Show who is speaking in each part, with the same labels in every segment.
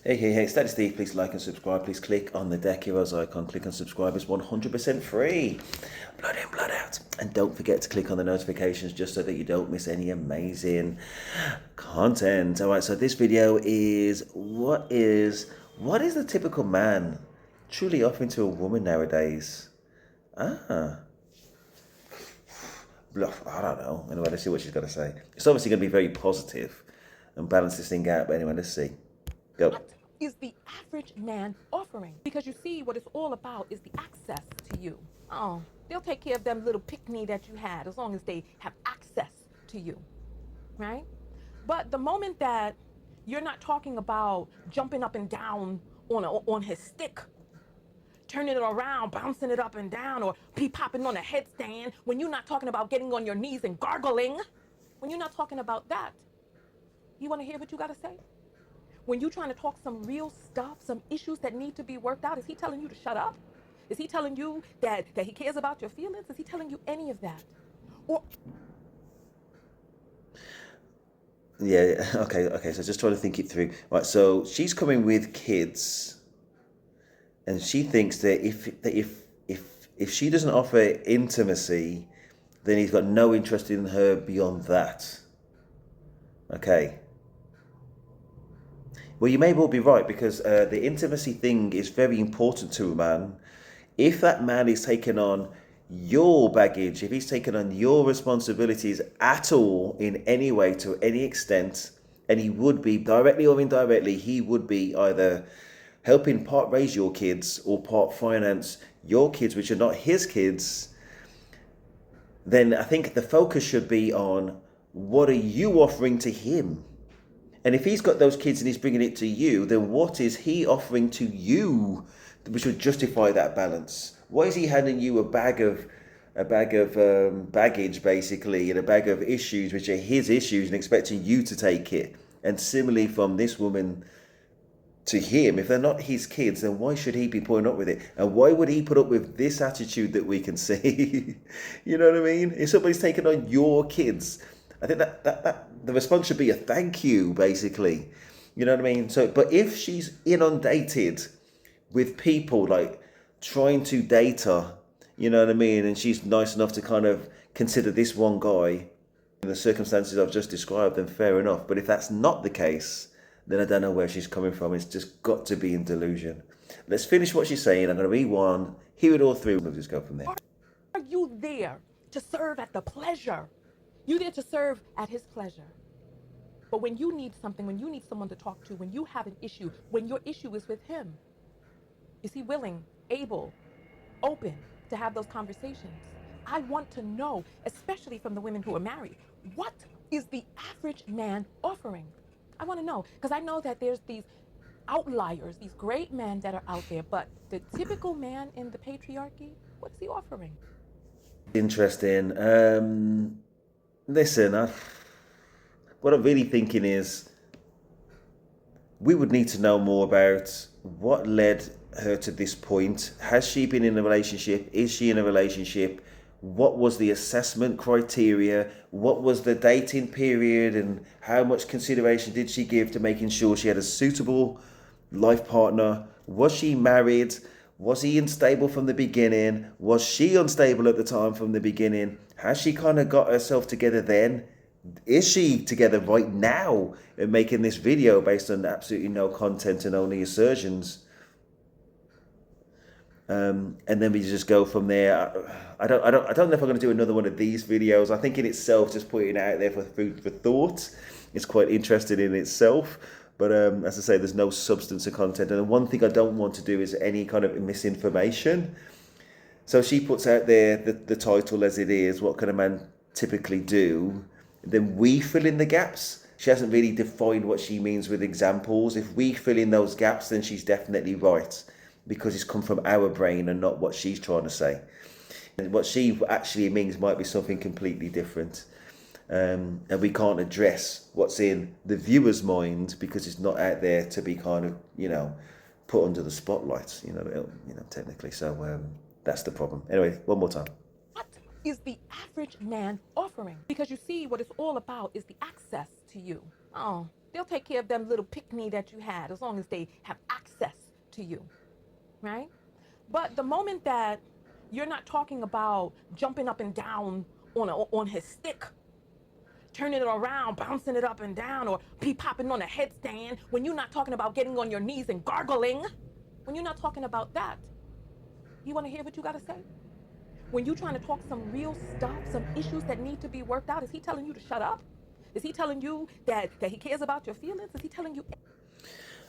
Speaker 1: Hey, Status Steve, please like and subscribe. Please click on the Deck Heroes icon. Click on subscribe. It's 100% free. Blood in, blood out. And don't forget to click on the notifications just so that you don't miss any amazing content. All right, so this video is what is the typical man truly offering to a woman nowadays? Ah, bluff. I don't know. Anyway, let's see what she's got to say. It's obviously going to be very positive and balance this thing out. But anyway, let's see. Go.
Speaker 2: What is the average man offering? Because you see, what it's all about is the access to you. Oh, they'll take care of them little pick-me that you had as long as they have access to you, right? But the moment that you're not talking about jumping up and down on his stick, turning it around, bouncing it up and down, or popping on a headstand, when you're not talking about getting on your knees and gargling, when you're not talking about that, you want to hear what you got to say? When you're trying to talk some real stuff, some issues that need to be worked out, is he telling you to shut up? Is he telling you that he cares about your feelings? Is he telling you any of that? Or
Speaker 1: Yeah, okay. So just trying to think it through. Right, so she's coming with kids, and she thinks that if she doesn't offer intimacy, then he's got no interest in her beyond that. Okay. Well, you may well be right because the intimacy thing is very important to a man. If that man is taking on your baggage, if he's taking on your responsibilities at all in any way to any extent, and he would be directly or indirectly, he would be either helping part raise your kids or part finance your kids, which are not his kids, then I think the focus should be on what are you offering to him? And if he's got those kids and he's bringing it to you, then what is he offering to you which would justify that balance? Why is he handing you a bag of baggage, basically, and a bag of issues which are his issues, and expecting you to take it? And similarly, from this woman to him, if they're not his kids, then why should he be putting up with it? And why would he put up with this attitude that we can see? You know what I mean? If somebody's taking on your kids, I think that the response should be a thank you, basically. You know what I mean? So, but if she's inundated with people like trying to date her, you know what I mean, and she's nice enough to kind of consider this one guy in the circumstances I've just described, then fair enough. But if that's not the case, then I don't know where she's coming from. It's just got to be in delusion. Let's finish what she's saying. I'm going to read one, hear it all through, and we'll just go from there.
Speaker 2: are you there to serve at the pleasure? You there to serve at his pleasure. But when you need something, when you need someone to talk to, when you have an issue, when your issue is with him, is he willing, able, open to have those conversations? I want to know, especially from the women who are married, what is the average man offering? I want to know, because I know that there's these outliers, these great men that are out there, but the typical man in the patriarchy, what is he offering?
Speaker 1: Interesting. Listen, what I'm really thinking is we would need to know more about what led her to this point. Has she been in a relationship? Is she in a relationship? What was the assessment criteria? What was the dating period? And how much consideration did she give to making sure she had a suitable life partner? Was she married? Was he unstable from the beginning? Was she unstable at the time from the beginning? Has she kind of got herself together then? Is she together right now and making this video based on absolutely no content and only assertions? And then we just go from there. I don't know if I'm going to do another one of these videos. I think in itself, just putting it out there for food for thought, it's quite interesting in itself. But as I say, there's no substance of content. And the one thing I don't want to do is any kind of misinformation. So she puts out there the title as it is. What can a man typically do? Then we fill in the gaps. She hasn't really defined what she means with examples. If we fill in those gaps, then she's definitely right, because it's come from our brain and not what she's trying to say. And what she actually means might be something completely different. And we can't address what's in the viewer's mind because it's not out there to be kind of, put under the spotlight, technically. So that's the problem. Anyway, one more time.
Speaker 2: What is the average man offering? Because you see, what it's all about is the access to you. Oh, They'll take care of them little pick-me that you had as long as they have access to you, right? But the moment that you're not talking about jumping up and down on his stick, turning it around, bouncing it up and down, or popping on a headstand, when you're not talking about getting on your knees and gargling, when you're not talking about that, you want to hear what you got to say? When you're trying to talk some real stuff, some issues that need to be worked out, is he telling you to shut up? Is he telling you that he cares about your feelings? Is he telling you?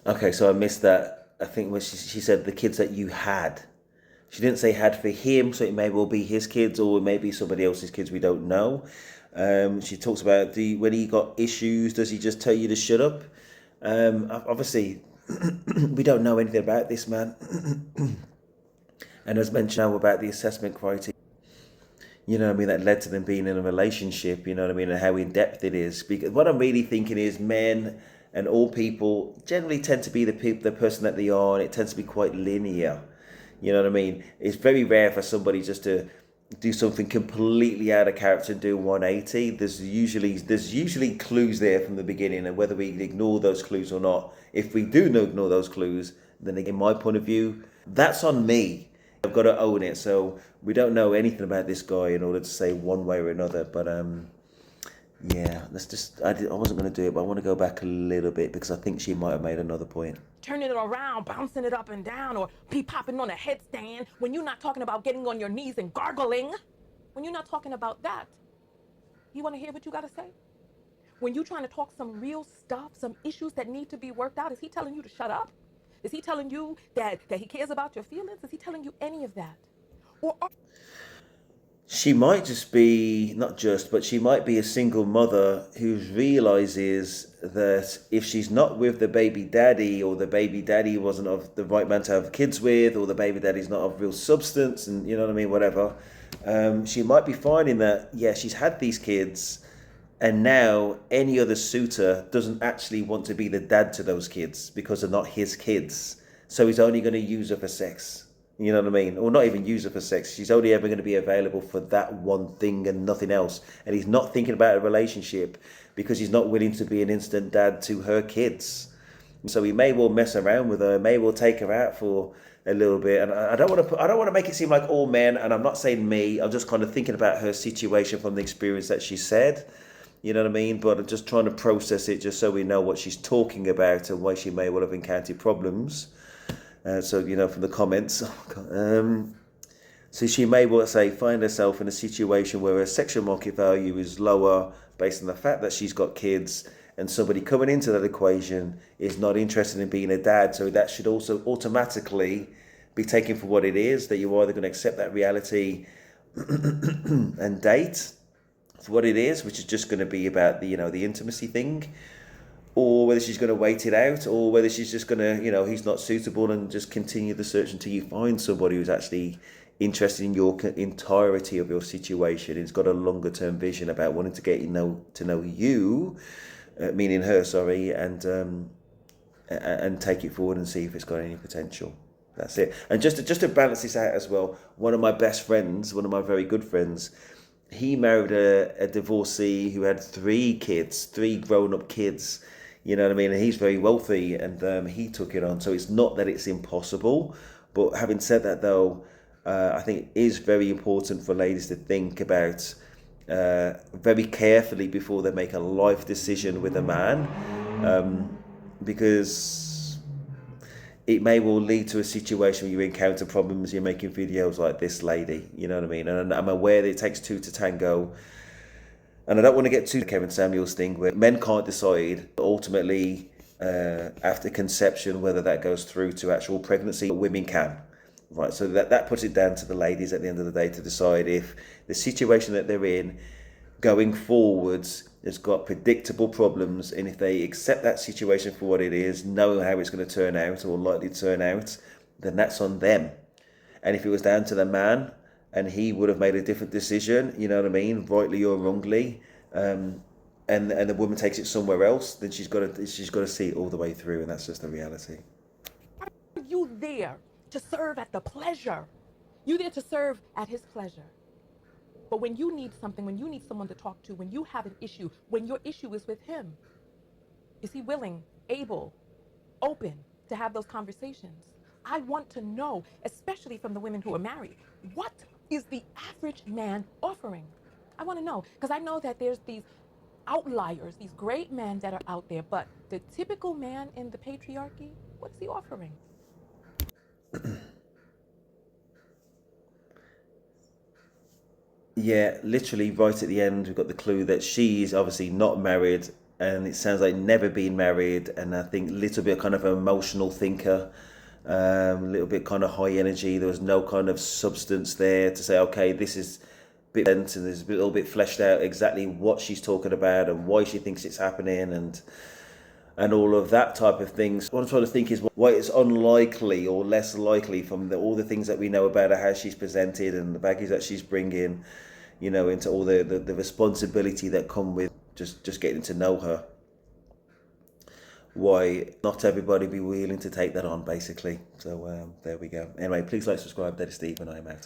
Speaker 1: Okay, so I missed that. I think when she said the kids that you had. She didn't say had for him, so it may well be his kids or it may be somebody else's kids, we don't know. She talks about when he got issues, does he just tell you to shut up? Obviously, we don't know anything about this man. And as mentioned now about the assessment criteria, you know what I mean, that led to them being in a relationship, you know what I mean, and how in depth it is. Because what I'm really thinking is men and all people generally tend to be the person that they are, and it tends to be quite linear. You know what I mean? It's very rare for somebody just to do something completely out of character and do 180. There's usually clues there from the beginning, and whether we ignore those clues or not, if we do ignore those clues, then in my point of view, that's on me. I've got to own it. So we don't know anything about this guy in order to say one way or another. But yeah, let's just. I wasn't going to do it, but I want to go back a little bit because I think she might have made another point.
Speaker 2: Turning it around, bouncing it up and down, or popping on a headstand, when you're not talking about getting on your knees and gargling, when you're not talking about that, you want to hear what you got to say? When you're trying to talk some real stuff, some issues that need to be worked out, is he telling you to shut up? Is he telling you that he cares about your feelings? Is he telling you any of that? Or
Speaker 1: she might just be, not just, but she might be a single mother who realizes that if she's not with the baby daddy, or the baby daddy wasn't of the right man to have kids with, or the baby daddy's not of real substance, and you know what I mean, whatever, she might be finding that, yeah, she's had these kids, and now any other suitor doesn't actually want to be the dad to those kids because they're not his kids. So he's only going to use her for sex. You know what I mean? Or not even use her for sex. She's only ever going to be available for that one thing and nothing else. And he's not thinking about a relationship because he's not willing to be an instant dad to her kids. So he may well mess around with her, may well take her out for a little bit. And I don't want to make it seem like all men, and I'm not saying me. I'm just kind of thinking about her situation from the experience that she said. You know what I mean? But I'm just trying to process it just so we know what she's talking about and why she may well have encountered problems. So, you know, from the comments. So she may well say, find herself in a situation where her sexual market value is lower based on the fact that she's got kids, and somebody coming into that equation is not interested in being a dad. So that should also automatically be taken for what it is, that you're either going to accept that reality and date for what it is, which is just going to be about the, you know, the intimacy thing, or whether she's going to wait it out, or whether she's just going to, you know, he's not suitable and just continue the search until you find somebody who's actually interested in your entirety of your situation. He's got a longer term vision about wanting to get to know you, meaning her, sorry, and take it forward and see if it's got any potential. That's it. And just to balance this out as well, one of my best friends, one of my very good friends, he married a divorcee who had 3 kids, 3 grown-up kids. You know what I mean? And he's very wealthy, and he took it on. So it's not that it's impossible. But having said that, though, I think it is very important for ladies to think about very carefully before they make a life decision with a man, because it may well lead to a situation where you encounter problems. You're making videos like this lady, you know what I mean? And I'm aware that it takes 2 to tango. And I don't want to get too Kevin Samuels thing where men can't decide ultimately after conception whether that goes through to actual pregnancy. Women can, right? So that puts it down to the ladies at the end of the day to decide if the situation that they're in going forwards has got predictable problems, and if they accept that situation for what it is, knowing how it's going to turn out or likely to turn out, then that's on them. And if it was down to the man and he would have made a different decision, you know what I mean, rightly or wrongly, and the woman takes it somewhere else, then she's got to see it all the way through, and that's just the reality.
Speaker 2: are you there to serve at the pleasure? You're there to serve at his pleasure. But when you need something, when you need someone to talk to, when you have an issue, when your issue is with him, Is he willing, able, open to have those conversations? I want to know, especially from the women who are married, what is the average man offering? I want to know, because I know that there's these outliers, these great men that are out there, but the typical man in the patriarchy, what is he offering?
Speaker 1: Yeah, literally right at the end, we've got the clue that she's obviously not married, and it sounds like never been married. And I think a little bit kind of an emotional thinker, a little bit kind of high energy. There was no kind of substance there to say, okay, this is a bit dense, and there's a little bit fleshed out exactly what she's talking about and why she thinks it's happening, and all of that type of things. What I'm trying to think is why it's unlikely or less likely from all the things that we know about her, how she's presented and the baggage that she's bringing, into all the responsibility that come with just getting to know her. Why not everybody be willing to take that on, basically. So there we go. Anyway, please like, subscribe. That is Steve, and I am out.